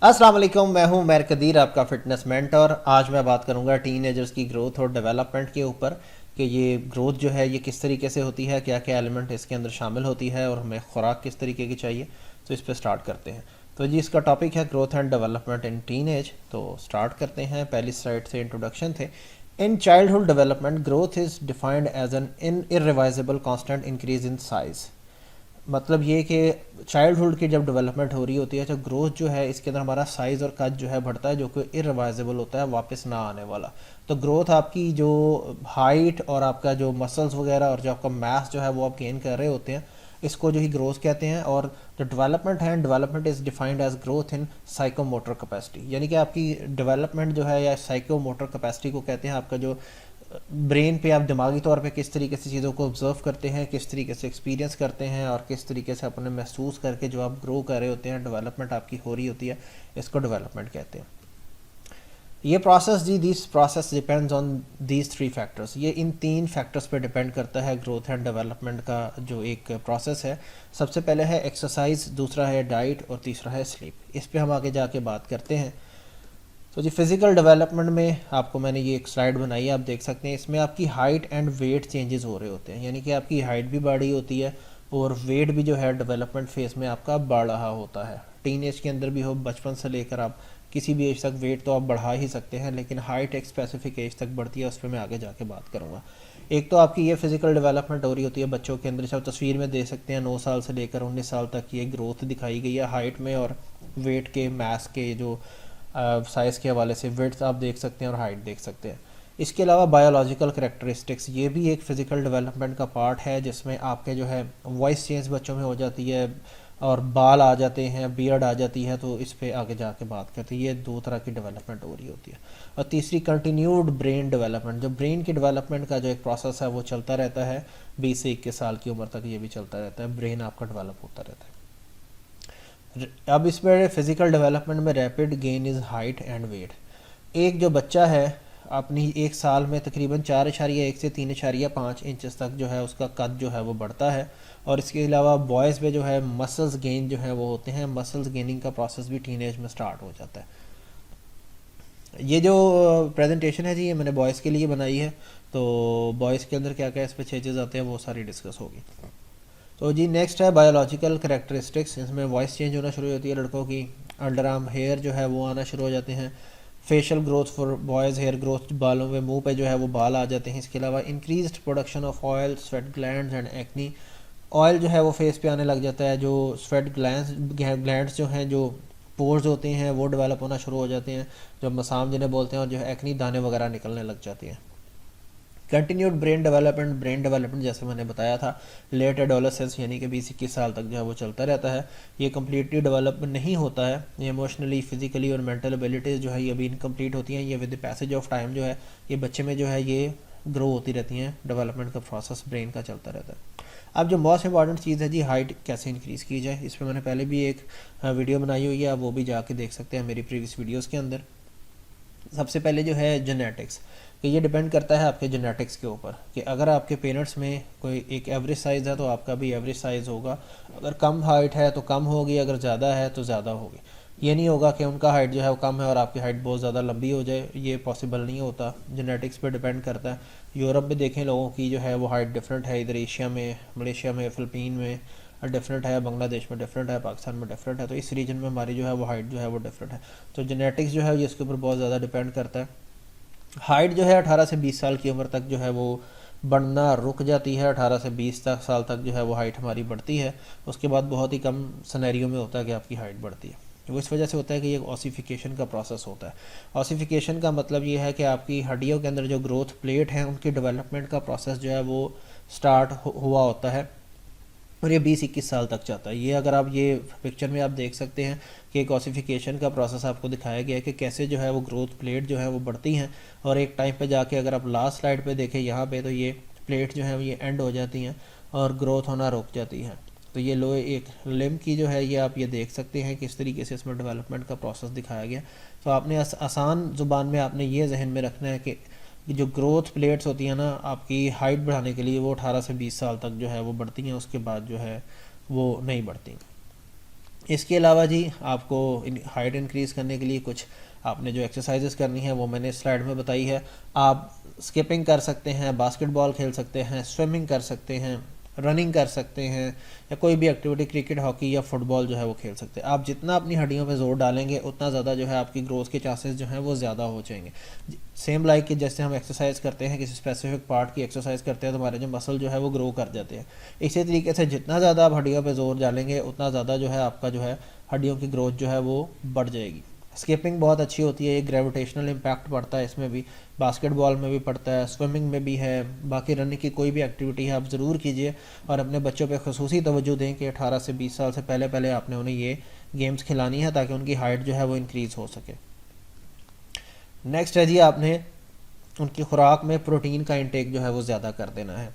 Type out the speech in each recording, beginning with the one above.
अस्सलाम वालेकुम, मैं हूं मैर कदीर, आपका फिटनेस मेंटर। आज मैं बात करूंगा टीनेजर्स की ग्रोथ और डेवलपमेंट के ऊपर कि ये ग्रोथ जो है ये किस तरीके से होती है, क्या क्या एलिमेंट इसके अंदर शामिल होती है और हमें खुराक किस तरीके की चाहिए। तो इस पर स्टार्ट करते हैं। तो जी इसका टॉपिक है growth and development in teenage. तो स्टार्ट करते हैं। पहली स्लाइड से इंट्रोडक्शन थे। In childhood development growth is defined as an irreversible constant increase in size. मतलब ये कि चाइल्डहुड की जब डेवलपमेंट हो रही होती है तो ग्रोथ जो है इसके अंदर हमारा साइज़ और कद जो है बढ़ता है, जो कि इरिवर्सिबल होता है, वापस ना आने वाला। तो ग्रोथ आपकी जो हाइट और आपका जो मसल्स वगैरह और जो आपका मास जो है वो आप गेन कर रहे होते हैं, इसको जो ही ग्रोथ कहते हैं। और जो डेवलपमेंट है, development is defined as growth in psychomotor capacity, यानी कि आपकी डेवलपमेंट जो है या साइकोमोटर कैपेसिटी को कहते हैं। आपका जो ब्रेन पे आप दिमागी तौर पे किस तरीके से चीज़ों को ऑब्जर्व करते हैं, किस तरीके से एक्सपीरियंस करते हैं और किस तरीके से अपने महसूस करके जो आप ग्रो कर रहे होते हैं, डेवलपमेंट आपकी हो रही होती है, इसको डेवलपमेंट कहते हैं। ये प्रोसेस जी this process depends on these three factors. ये इन तीन फैक्टर्स पे डिपेंड करता है ग्रोथ एंड डेवलपमेंट का जो एक प्रोसेस है। सबसे पहले है एक्सरसाइज, दूसरा है डाइट और तीसरा है स्लीप। इस पे हम आगे जाके बात करते हैं। तो जी फिज़िकल डेवलपमेंट में आपको मैंने ये एक स्लाइड बनाई है, आप देख सकते हैं। इसमें आपकी हाइट एंड वेट चेंजेस हो रहे होते हैं, यानी कि आपकी हाइट भी बढ़ी होती है और वेट भी जो है डेवलपमेंट फेज़ में आपका बढ़ रहा होता है। टीन एज के अंदर भी हो, बचपन से लेकर आप किसी भी एज तक वेट तो आप बढ़ा ही सकते हैं, लेकिन हाइट एक स्पेसिफिक एज तक बढ़ती है, उस पर मैं आगे जाके बात करूँगा। एक तो आपकी ये फिज़िकल डेवलपमेंट हो रही होती है बच्चों के अंदर, जैसे आप तस्वीर में देख सकते हैं 9 साल से लेकर 19 साल तक ये ग्रोथ दिखाई गई है हाइट में और वेट के, मास के जो साइज़ के हवाले से। विड्थ आप देख सकते हैं और हाइट देख सकते हैं। इसके अलावा बायोलॉजिकल करेक्टरिस्टिक्स, ये भी एक फ़िज़िकल डेवलपमेंट का पार्ट है, जिसमें आपके जो है वॉइस चेंज बच्चों में हो जाती है और बाल आ जाते हैं, बियर्ड आ जाती है। तो इस पे आगे जाके बात करते हैं। ये दो तरह की डेवलपमेंट हो रही होती है। और तीसरी कंटिन्यूड ब्रेन डेवलपमेंट, जो ब्रेन की डेवलपमेंट का जो एक प्रोसेस है वो चलता रहता है 20 से 21 साल की उम्र तक, ये भी चलता रहता है, ब्रेन आपका डेवलप होता रहता है। अब इसमें फिज़िकल डेवलपमेंट में rapid gain is height and weight. एक जो बच्चा है अपनी एक साल में तकरीबन 4.1 से 3.5 इंचज़ तक जो है उसका कद जो है वो बढ़ता है। और इसके अलावा बॉयज़ में जो है मसल्स गेन जो है वो होते हैं, मसल्स गेनिंग का प्रोसेस भी टीनेज में स्टार्ट हो जाता है। ये जो प्रेजेंटेशन है जी ये मैंने बॉयज़ के लिए बनाई है। तो बॉयज़ के अंदर क्या क्या इस पर चेंजेस आते हैं वो सारी डिस्कस होगी। तो जी नेक्स्ट है बायोलॉजिकल करेक्टरिस्टिक्स। इसमें वॉइस चेंज होना शुरू होती है लड़कों की, अंडर आर्म हेयर जो है वो आना शुरू हो जाते हैं, facial growth for boys, hair growth, बालों में, मुंह पे जो है वो बाल आ जाते हैं। इसके अलावा increased production of oil, sweat glands and acne. Oil जो है वो फेस पे आने लग जाता है, जो स्वेट ग्लैंड्स जो हैं, जो पोर्स होते हैं वो डेवलप होना शुरू हो जाते हैं, जो मसाम जिन्हें बोलते हैं, और जो है एक्नी दाने वगैरह निकलने लग जाती हैं। कंटिन्यूड ब्रेन डेवलपमेंट जैसे मैंने बताया था लेट एडोलेसेंस यानी कि 20-21 साल तक जो है वो चलता रहता है। ये कम्प्लीटली डेवलप नहीं होता है। ये इमोशनली, फिजिकली और मेंटल एबिलिटीज़ जो है ये भी इनकम्प्लीट होती हैं। ये with the passage of time जो है ये बच्चे में जो है ये ग्रो होती रहती हैं। डेवलपमेंट का प्रोसेस ब्रेन का चलता रहता है। अब जो मोस्ट इंपॉर्टेंट चीज़ है जी हाइट कैसे इंक्रीज़ की जाए, इस पर मैंने पहले भी एक वीडियो बनाई हुई है, आप वो भी जाके देख सकते हैं मेरी प्रीवियस वीडियोज़ के अंदर। सबसे पहले जो है जेनेटिक्स, कि ये डिपेंड करता है आपके जेनेटिक्स के ऊपर, कि अगर आपके पेरेंट्स में कोई एक एवरेज साइज़ है तो आपका भी एवरेज साइज़ होगा। अगर कम हाइट है तो कम होगी, अगर ज़्यादा है तो ज़्यादा होगी। ये नहीं होगा कि उनका हाइट जो है वो कम है और आपकी हाइट बहुत ज़्यादा लंबी हो जाए, ये पॉसिबल नहीं होता। जेनेटिक्स पे डिपेंड करता है। यूरोप में देखें लोगों की जो है वो हाइट डिफरेंट है, इधर एशिया में, मलेशिया में, फ़िलिपीन में डिफरेंट है, बांग्लादेश में डिफरेंट है, पाकिस्तान में डिफरेंट है। तो इस रीजन में हमारी जो है वो हाइट जो है वो डिफरेंट है। तो जेनेटिक्स जो है ये इसके ऊपर बहुत ज़्यादा डिपेंड करता है। हाइट जो है 18 से 20 साल की उम्र तक जो है वो बढ़ना रुक जाती है। 18 से 20 साल तक जो है वो हाइट हमारी बढ़ती है। उसके बाद बहुत ही कम सिनेरियो में होता है कि आपकी हाइट बढ़ती है। वो इस वजह से होता है कि ये ऑसिफिकेशन का प्रोसेस होता है। ऑसिफिकेशन का मतलब ये है कि आपकी हड्डियों के अंदर जो ग्रोथ प्लेट है उनकी डेवलपमेंट का प्रोसेस जो है वो स्टार्ट हुआ होता है और ये 20-21 साल तक जाता है। ये अगर आप ये पिक्चर में आप देख सकते हैं कि एक ऑसिफिकेशन का प्रोसेस आपको दिखाया गया है कि कैसे जो है वो ग्रोथ प्लेट जो है वो बढ़ती हैं और एक टाइम पे जाके अगर आप लास्ट स्लाइड पे देखें यहाँ पे तो ये प्लेट जो है ये एंड हो जाती हैं और ग्रोथ होना रुक जाती है। तो ये लो एक लिम्ब की जो है ये आप ये देख सकते हैं किस तरीके से इसमें डेवलपमेंट का प्रोसेस दिखाया गया। तो आपने आसान ज़ुबान में आपने ये जहन में रखना है कि जो ग्रोथ प्लेट्स होती हैं ना आपकी हाइट बढ़ाने के लिए वो 18 से 20 साल तक जो है वो बढ़ती हैं, उसके बाद जो है वो नहीं बढ़ती। इसके अलावा जी आपको हाइट इंक्रीज़ करने के लिए कुछ आपने जो एक्सरसाइजेस करनी है वो मैंने स्लाइड में बताई है। आप स्किपिंग कर सकते हैं, बास्केटबॉल खेल सकते हैं, स्विमिंग कर सकते हैं, रनिंग कर सकते हैं, या कोई भी एक्टिविटी क्रिकेट, हॉकी या फुटबॉल जो है वो खेल सकते हैं। आप जितना अपनी हड्डियों पे जोर डालेंगे उतना ज़्यादा जो है आपकी ग्रोथ के चांसेस जो हैं वो ज़्यादा हो जाएंगे। सेम लाइक कि जैसे हम एक्सरसाइज करते हैं, किसी स्पेसिफिक पार्ट की एक्सरसाइज करते हैं तो हमारे जो मसल जो है वो ग्रो कर जाते हैं। इसी तरीके से जितना ज़्यादा आप हड्डियों पे जोर डालेंगे उतना ज़्यादा जो है आपका जो है हड्डियों की ग्रोथ जो है वो बढ़ जाएगी। स्किपिंग बहुत अच्छी होती है, ये ग्रेविटेशनल इम्पैक्ट पड़ता है इसमें भी, बास्केटबॉल में भी पड़ता है, स्विमिंग में भी है। बाकी रनिंग की कोई भी एक्टिविटी है आप ज़रूर कीजिए और अपने बच्चों पे ख़ुसूसी तवज्जो दें कि 18 से 20 साल से पहले पहले आपने उन्हें ये गेम्स खिलानी है ताकि उनकी हाइट जो है वो इंक्रीज़ हो सके। नेक्स्ट है जी, आपने उनकी खुराक में प्रोटीन का इंटेक जो है वो ज़्यादा कर देना है।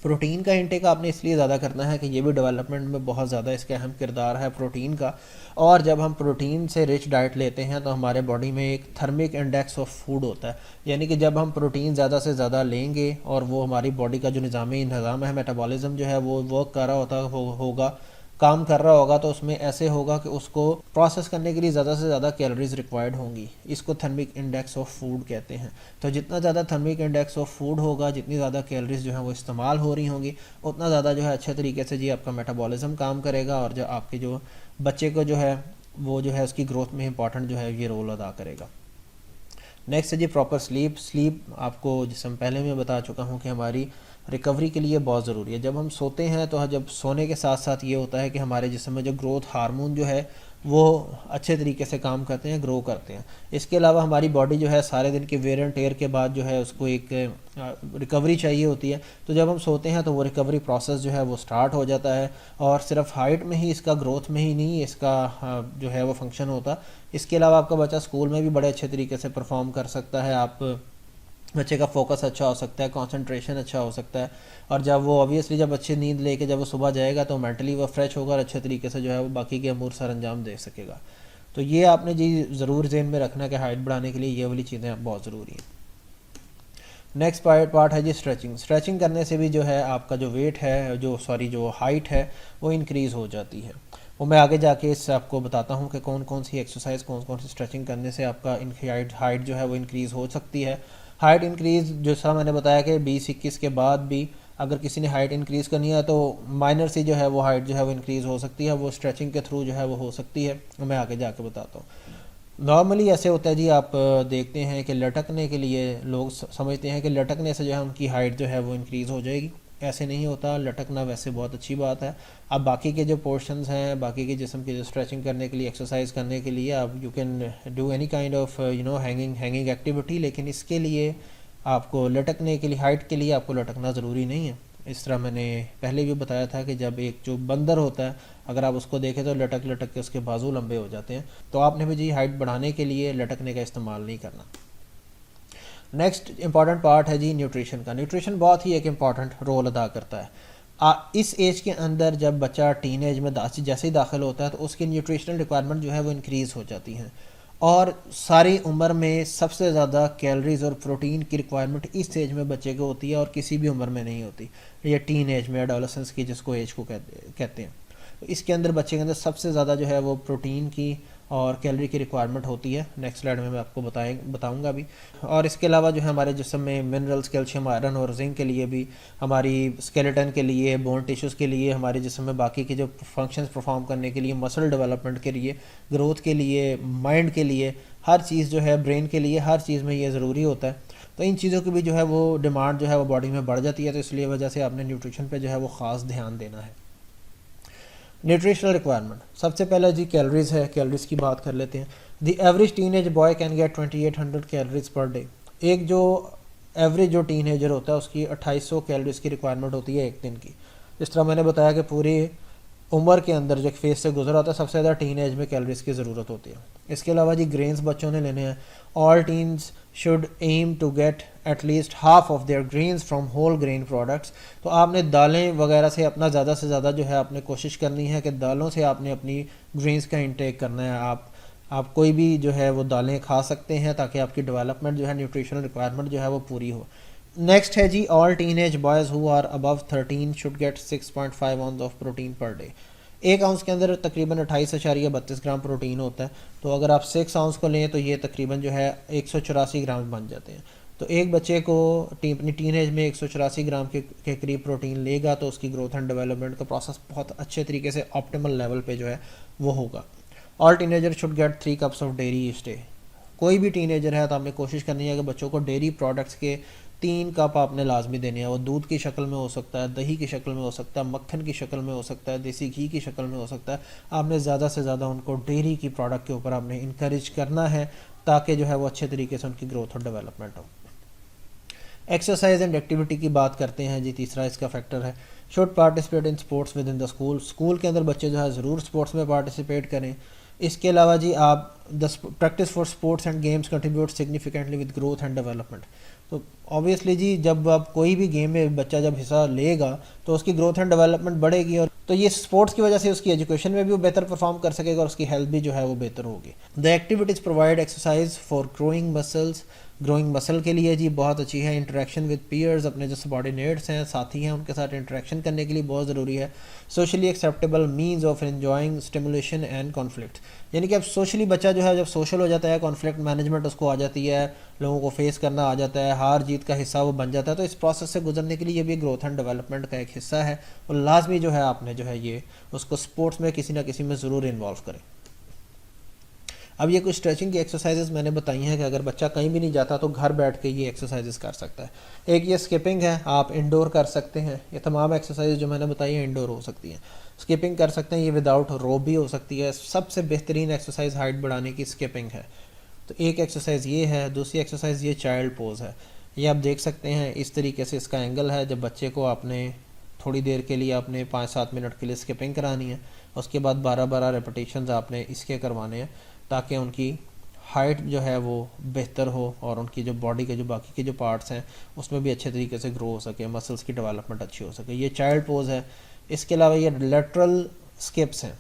प्रोटीन का इंटेक आपने इसलिए ज़्यादा करना है कि ये भी डेवलपमेंट में बहुत ज़्यादा इसका अहम किरदार है प्रोटीन का। और जब हम प्रोटीन से रिच डाइट लेते हैं तो हमारे बॉडी में एक थर्मिक इंडेक्स ऑफ फूड होता है, यानी कि जब हम प्रोटीन ज़्यादा से ज़्यादा लेंगे और वो हमारी बॉडी का जो निज़ाम है, मेटाबॉलिज्म जो है वो वर्क कर रहा होगा, काम कर रहा होगा, तो उसमें ऐसे होगा कि उसको प्रोसेस करने के लिए ज़्यादा से ज़्यादा कैलोरीज रिक्वायर्ड होंगी। इसको थर्मिक इंडेक्स ऑफ फूड कहते हैं। तो जितना ज़्यादा थर्मिक इंडेक्स ऑफ फूड होगा, जितनी ज़्यादा कैलोरीज जो है वो इस्तेमाल हो रही होंगी, उतना ज़्यादा जो है अच्छे तरीके से जी आपका मेटाबॉलिज्म काम करेगा और जो आपके जो बच्चे को जो है वो जो है उसकी ग्रोथ में इंपॉर्टेंट जो है ये रोल अदा करेगा। नेक्स्ट है जी प्रॉपर स्लीप आपको, जिससे पहले मैं बता चुका हूँ कि हमारी रिकवरी के लिए बहुत ज़रूरी है। जब हम सोते हैं तो जब सोने के साथ साथ ये होता है कि हमारे जिस्म में जो ग्रोथ हार्मोन जो है वो अच्छे तरीके से काम करते हैं, ग्रो करते हैं। इसके अलावा हमारी बॉडी जो है सारे दिन के वेयर एंड टेयर के बाद जो है उसको एक रिकवरी चाहिए होती है। तो जब हम सोते हैं तो वो रिकवरी प्रोसेस जो है वो स्टार्ट हो जाता है और सिर्फ हाइट में ही, इसका ग्रोथ में ही नहीं इसका जो है वो फंक्शन होता। इसके अलावा आपका बच्चा स्कूल में भी बड़े अच्छे तरीके से परफॉर्म कर सकता है, आप बच्चे का फोकस अच्छा हो सकता है, कंसंट्रेशन अच्छा हो सकता है। और जब वो ऑब्वियसली जब अच्छी नींद लेके जब वो सुबह जाएगा तो मेंटली वो फ्रेश होगा और अच्छे तरीके से जो है वो बाकी के अमूर सर अंजाम दे सकेगा। तो ये आपने जी ज़रूर ज़हन में रखना कि हाइट बढ़ाने के लिए ये वाली चीज़ें बहुत ज़रूरी हैं। नेक्स्ट पार्ट है जी स्ट्रेचिंग करने से भी जो है आपका जो वेट है, जो हाइट है वो इंक्रीज़ हो जाती है। वो मैं आगे जाके इससे आपको बताता हूँ कि कौन कौन सी एक्सरसाइज, कौन कौन सी स्ट्रेचिंग करने से आपका इनकी हाइट जो है वो इंक्रीज़ हो सकती है। हाइट इंक्रीज़ जैसा मैंने बताया कि 20-21 के बाद भी अगर किसी ने हाइट इंक्रीज़ करनी है तो माइनर सी जो है वो हाइट जो है वो इंक्रीज़ हो सकती है, वो स्ट्रेचिंग के थ्रू जो है वो हो सकती है। मैं आगे जाके बताता हूँ। नॉर्मली ऐसे होता है जी, आप देखते हैं कि लटकने के लिए लोग समझते हैं कि लटकने से जो है उनकी हाइट जो है वो इंक्रीज़ हो जाएगी। ऐसे नहीं होता। लटकना वैसे बहुत अच्छी बात है। अब बाकी के जो पोर्शंस हैं, बाकी के जिस्म की जो स्ट्रेचिंग करने के लिए, एक्सरसाइज करने के लिए आप you can do any kind of hanging activity, लेकिन इसके लिए आपको लटकने के लिए, हाइट के लिए आपको लटकना ज़रूरी नहीं है। इस तरह मैंने पहले भी बताया था कि जब एक जो बंदर होता है अगर आप उसको देखें तो लटक लटक के उसके बाजू लंबे हो जाते हैं। तो आपने भी जी हाइट बढ़ाने के लिए लटकने का इस्तेमाल नहीं करना। नेक्स्ट इंपॉर्टेंट पार्ट है जी न्यूट्रिशन का। न्यूट्रिशन बहुत ही एक इम्पॉर्टेंट रोल अदा करता है। इस एज के अंदर जब बच्चा टीन एज में जैसे ही दाखिल होता है तो उसकी न्यूट्रिशनल रिक्वायरमेंट जो है वो इंक्रीज़ हो जाती हैं और सारी उम्र में सबसे ज़्यादा कैलोरीज और प्रोटीन की रिक्वायरमेंट इस एज में बच्चे को होती है और किसी भी उम्र में नहीं होती। ये टीन एज में, एडोलेसेंस की जिसको एज को कहते हैं, तो इसके अंदर बच्चे के अंदर सबसे ज़्यादा जो है वो प्रोटीन की और कैलोरी की रिक्वायरमेंट होती है। नेक्स्ट स्लाइड में मैं आपको बताऊंगा भी। और इसके अलावा जो है हमारे जिस्म में मिनरल्स, कैल्शियम, आयरन और जिंक के लिए भी, हमारी स्केलेटन के लिए, बोन टिश्यूज़ के लिए, हमारे जिस्म में बाकी के जो फंक्शंस परफॉर्म करने के लिए, मसल डेवलपमेंट के लिए, ग्रोथ के लिए, माइंड के लिए, हर चीज़ जो है, ब्रेन के लिए, हर चीज़ में ये ज़रूरी होता है। तो इन चीज़ों की भी जो है वो डिमांड जो है वो बॉडी में बढ़ जाती है। तो इसलिए वजह से आपने न्यूट्रिशन पर जो है वो ख़ास ध्यान देना है। न्यूट्रिशनल रिक्वायरमेंट, सबसे पहले जी कैलोरीज है। कैलोरीज की बात कर लेते हैं। The average teenage boy can get 2800 calories पर डे। एक जो एवरेज जो टीनेजर होता है उसकी 2800 कैलोरीज की रिक्वायरमेंट होती है एक दिन की। जिस तरह मैंने बताया कि पूरी उम्र के अंदर जो फेज से गुजरा होता है सबसे ज़्यादा टीन एज में कैलोरीज की ज़रूरत होती है। इसके अलावा जी ग्रेन्स बच्चों ने लेने हैं। All teens should aim to get at least half of their grains from whole grain products. तो आपने दालें वगैरह से अपना ज़्यादा से ज़्यादा जो है आपने कोशिश करनी है कि दालों से आपने अपनी ग्रेन्स का इंटेक करना है। आप कोई भी जो है वो दालें खा सकते हैं ताकि आपकी डेवलपमेंट जो है, न्यूट्रिशनल रिक्वायरमेंट जो है वो पूरी हो। नेक्स्ट है जी all teenage boys who are above 13 should get 6.5 ounce of protein per day. एक आउंस के अंदर तकरीबन 28.32 ग्राम प्रोटीन होता है। तो अगर आप 6 आउंस को लें तो ये तकरीबन जो है 184 ग्राम बन जाते हैं। तो एक बच्चे को अपनी टीन एज में 184 ग्राम के करीब प्रोटीन लेगा तो उसकी ग्रोथ एंड डेवलपमेंट का प्रोसेस बहुत अच्छे तरीके से ऑप्टिमल लेवल पे जो है वो होगा। All teenager should get 3 cups of dairy each day. कोई भी टीनेजर है तो आपने कोशिश करनी है कि बच्चों को डेयरी प्रोडक्ट्स के 3 कप आपने लाजमी देने हैं। वो दूध की शक्ल में हो सकता है, दही की शक्ल में हो सकता है, मक्खन की शक्ल में हो सकता है, देसी घी की शक्ल में हो सकता है। आपने ज़्यादा से ज़्यादा उनको डेयरी की प्रोडक्ट के ऊपर आपने इनक्रेज करना है ताकि जो है वो अच्छे तरीके से उनकी ग्रोथ और डेवलपमेंट हो। एक्सरसाइज एंड एक्टिविटी की बात करते हैं जी, तीसरा इसका फैक्टर है should participate in sports with in the school. School के अंदर बच्चे जो है ज़रूर स्पोर्ट्स में पार्टिसिपेट करें। इसके अलावा जी आप the practice for sports and games contribute significantly with growth and development. तो ऑब्वियसली जी जब आप कोई भी गेम में बच्चा जब हिस्सा लेगा तो उसकी ग्रोथ एंड डेवलपमेंट बढ़ेगी और तो ये स्पोर्ट्स की वजह से उसकी एजुकेशन में भी वो बेहतर परफॉर्म कर सकेगा और उसकी हेल्थ भी जो है वो बेहतर होगी। The activities provide exercise for growing muscles. Growing muscle के लिए जी बहुत अच्छी है। इंटरेक्शन विद पीयर्स, अपने जो सबॉर्डिनेट्स हैं, साथी हैं, उनके साथ इंटरेक्शन करने के लिए बहुत ज़रूरी है। Socially acceptable means of enjoying stimulation and conflict, यानी कि अब सोशली बच्चा जो है जब सोशल हो जाता है, कॉन्फ्लिक्ट मैनेजमेंट उसको आ जाती है, लोगों को फेस करना आ जाता है, हार जीत का हिस्सा वो बन जाता है। तो इस प्रोसेस से गुजरने के लिए ये भी ग्रोथ एंड डेवलपमेंट का एक हिस्सा है और लाजमी जो है आपने जो है ये उसको स्पोर्ट्स में किसी ना किसी में ज़रूर इन्वॉल्व करें। अब ये कुछ स्ट्रेचिंग की एक्सरसाइजेज मैंने बताई हैं कि अगर बच्चा कहीं भी नहीं जाता तो घर बैठ के ये एक्सरसाइजेज कर सकता है। एक ये स्किपिंग है, आप इंडोर कर सकते हैं। ये तमाम एक्सरसाइज जो मैंने बताई हैं इंडोर हो सकती हैं। स्किपिंग कर सकते हैं, ये विदाउट रोप भी हो सकती है। सबसे बेहतरीन एक्सरसाइज हाइट बढ़ाने की स्किपिंग है। तो एक एक्सरसाइज ये है। दूसरी एक्सरसाइज ये चाइल्ड पोज है। ये आप देख सकते हैं इस तरीके से इसका एंगल है। जब बच्चे को आपने थोड़ी देर के लिए आपने 5-7 मिनट के लिए स्किपिंग करानी है, उसके बाद 12-12 रेपिटेशंस आपने इसके करवाने हैं ताकि उनकी हाइट जो है वो बेहतर हो और उनकी जो बॉडी के जो बाकी के जो पार्ट्स हैं उसमें भी अच्छे तरीके से ग्रो हो सके, मसल्स की डेवलपमेंट अच्छी हो सके। ये चाइल्ड पोज है। इसके अलावा ये लेटरल स्किप्स हैं।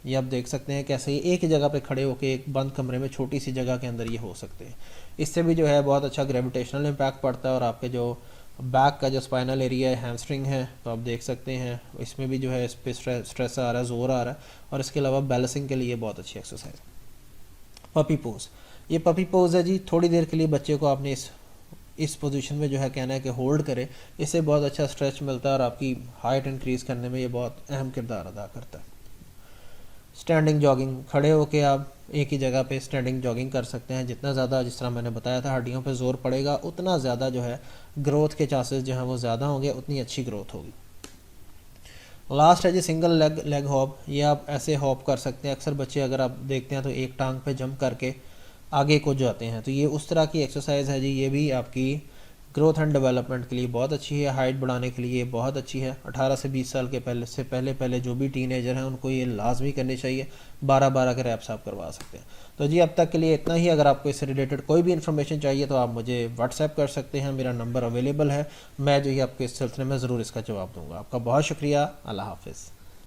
ये आप देख सकते हैं कैसे ये एक ही जगह पे खड़े होकर एक बंद कमरे में छोटी सी जगह के अंदर ये हो सकते हैं। इससे भी जो है बहुत अच्छा ग्रेविटेशनल इम्पैक्ट पड़ता है और आपके जो बैक का जो स्पाइनल एरिया है, हैमस्ट्रिंग है, तो आप देख सकते हैं इसमें भी जो है इस पर स्ट्रेस आ रहा है, जोर आ रहा है। और इसके अलावा बैलेंसिंग के लिए बहुत अच्छी एक्सरसाइज है। पपी पोज, ये पपी पोज है जी। थोड़ी देर के लिए बच्चे को आपने इस पोजीशन में जो है कहना है कि होल्ड करे। इससे बहुत अच्छा स्ट्रेच मिलता है और आपकी हाइट इंक्रीज़ करने में ये बहुत अहम किरदार अदा करता है। स्टैंडिंग जॉगिंग, खड़े होके आप एक ही जगह पे स्टैंडिंग जॉगिंग कर सकते हैं। जितना ज़्यादा, जिस तरह मैंने बताया था, हड्डियों पे जोर पड़ेगा उतना ज़्यादा जो है ग्रोथ के चांसेस जो हैं वो ज़्यादा होंगे, उतनी अच्छी ग्रोथ होगी। लास्ट है जी सिंगल लेग हॉप। ये आप ऐसे हॉप कर सकते हैं। अक्सर बच्चे अगर आप देखते हैं तो एक टांग पे जंप करके आगे को जाते हैं, तो ये उस तरह की एक्सरसाइज है जी। ये भी आपकी ग्रोथ एंड डेवलपमेंट के लिए बहुत अच्छी है, हाइट बढ़ाने के लिए बहुत अच्छी है। 18 से 20 साल के पहले जो भी टीनेजर हैं उनको ये लाजमी करनी चाहिए। 12-12 के रैप्स आप करवा सकते हैं। तो जी अब तक के लिए इतना ही। अगर आपको इससे रिलेटेड कोई भी इन्फॉर्मेशन चाहिए तो आप मुझे व्हाट्सएप कर सकते हैं, मेरा नंबर अवेलेबल है। मैं जो है आपको इस सिलसिले में ज़रूर इसका जवाब दूँगा। आपका बहुत शुक्रिया। अल्लाह हाफिज़।